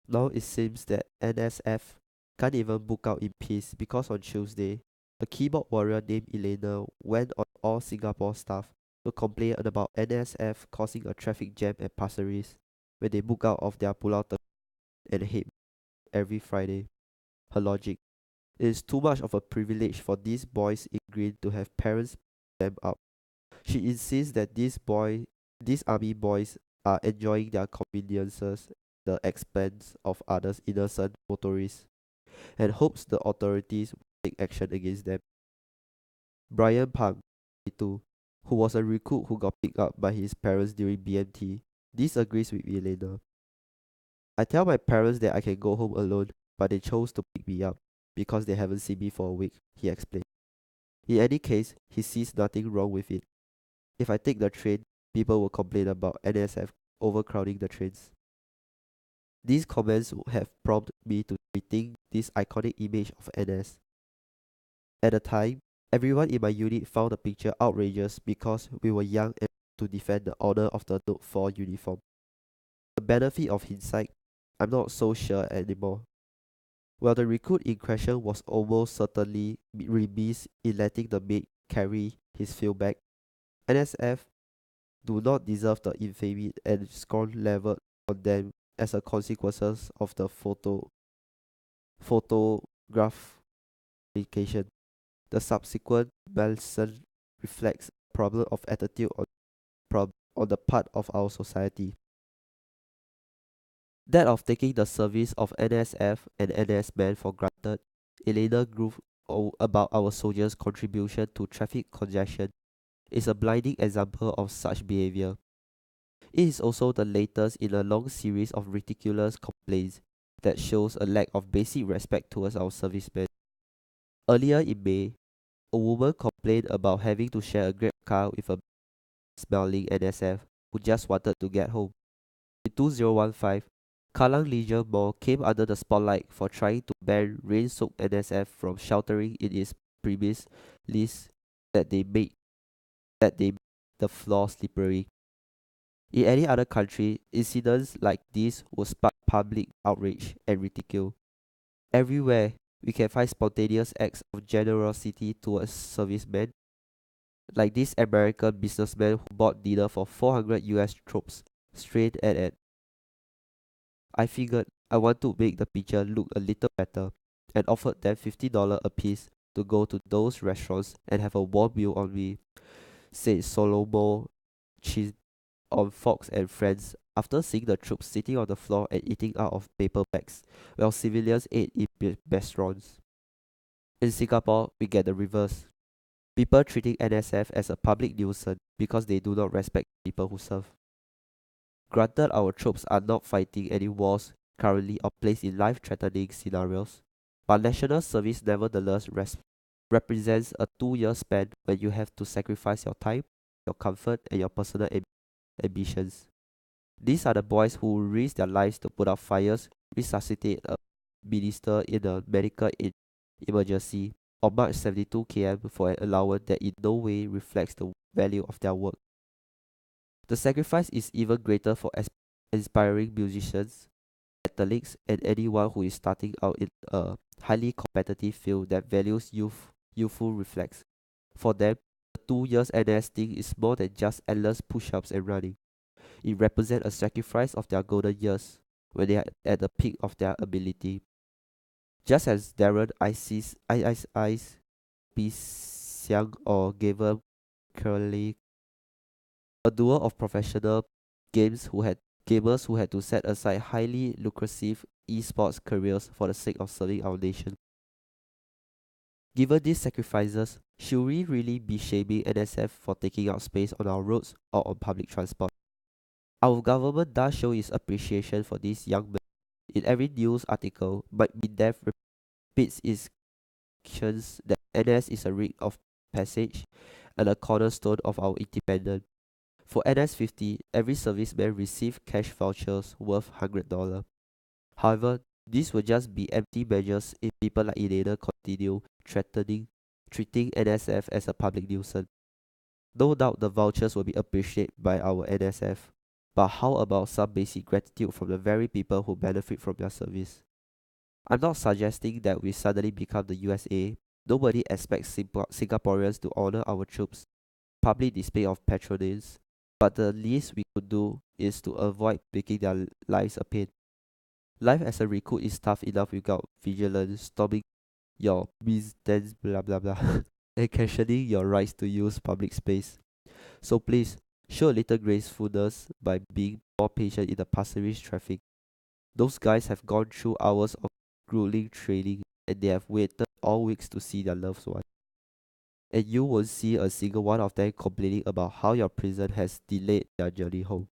Now it seems that NSF can't even book out in peace because on Tuesday, a keyboard warrior named Elena went on all Singapore staff to complain about NSF causing a traffic jam at Pasir Ris when they book out of their Pulau Tekong and head every Friday. Her logic: it is too much of a privilege for these boys in green to have parents pick them up. She insists that these army boys are enjoying their conveniences at the expense of others innocent motorists, and hopes the authorities will take action against them. Brian Pang, 22, who was a recruit who got picked up by his parents during BMT, disagrees with Elena. I tell my parents that I can go home alone, but they chose to pick me up because they haven't seen me for a week, he explained. In any case, he sees nothing wrong with it. If I take the train, people will complain about NSF overcrowding the trains. These comments have prompted me to rethink this iconic image of NS. At the time, everyone in my unit found the picture outrageous because we were young and to defend the honor of the Note 4 uniform. The benefit of hindsight, I'm not so sure anymore. While the recruit in question was almost certainly remiss in letting the maid carry his field bag, NSF do not deserve the infamy and scorn leveled on them as a consequences of the photograph publication. The subsequent malison reflects a problem of attitude on the part of our society. That of taking the service of NSF and NS men for granted. Elena Groove about our soldiers' contribution to traffic congestion is a blinding example of such behavior. It is also the latest in a long series of ridiculous complaints that shows a lack of basic respect towards our servicemen. Earlier in May, a woman complained about having to share a Grab car with a smelling NSF who just wanted to get home. In 2015, Kallang Leisure Mall came under the spotlight for trying to ban rain-soaked NSF from sheltering in its premise list that they made the floor slippery. In any other country, incidents like this would spark public outrage and ridicule. Everywhere, we can find spontaneous acts of generosity towards servicemen, like this American businessman who bought dinner for 400 US troops straight at it. I figured I want to make the picture look a little better and offered them $50 apiece to go to those restaurants and have a warm meal on me, said Solomo Chin on Fox and Friends after seeing the troops sitting on the floor and eating out of paper bags, while civilians ate in restaurants. In Singapore, we get the reverse. People treating NSF as a public nuisance because they do not respect people who serve. Granted, our troops are not fighting any wars currently or placed in life-threatening scenarios, but national service nevertheless represents a 2-year span when you have to sacrifice your time, your comfort, and your personal ambitions. These are the boys who risk their lives to put out fires, resuscitate a minister in a medical emergency, or march 72 km for an allowance that in no way reflects the value of their work. The sacrifice is even greater for inspiring musicians, athletes, and anyone who is starting out in a highly competitive field that values youthful reflex. For them, the 2 years NS thing is more than just endless push-ups and running. It represents a sacrifice of their golden years when they are at the peak of their ability. Just as Darren Ice P. Siang or Gavel Curley, a duo of professional gamers who had to set aside highly lucrative esports careers for the sake of serving our nation. Given these sacrifices, should we really be shaming NSF for taking up space on our roads or on public transport? Our government does show its appreciation for these young men. In every news article, Mike Mindef repeats its actions that NS is a rite of passage and a cornerstone of our independence. For NS50, every serviceman received cash vouchers worth $100. However, these will just be empty measures if people like Elena continue treating NSF as a public nuisance. No doubt the vouchers will be appreciated by our NSF, But how about some basic gratitude from the very people who benefit from your service? I'm not suggesting that we suddenly become the USA. Nobody expects Singaporeans to honor our troops' public display of patronage, but the least we could do is to avoid making their lives a pain. Life as a recruit is tough enough without vigilance, storming your business, blah blah blah, and questioning your rights to use public space. So please, show a little gracefulness by being more patient in the Pasir Ris traffic. Those guys have gone through hours of grueling training and they have waited all weeks to see their loved one. And you won't see a single one of them complaining about how your prison has delayed their journey home.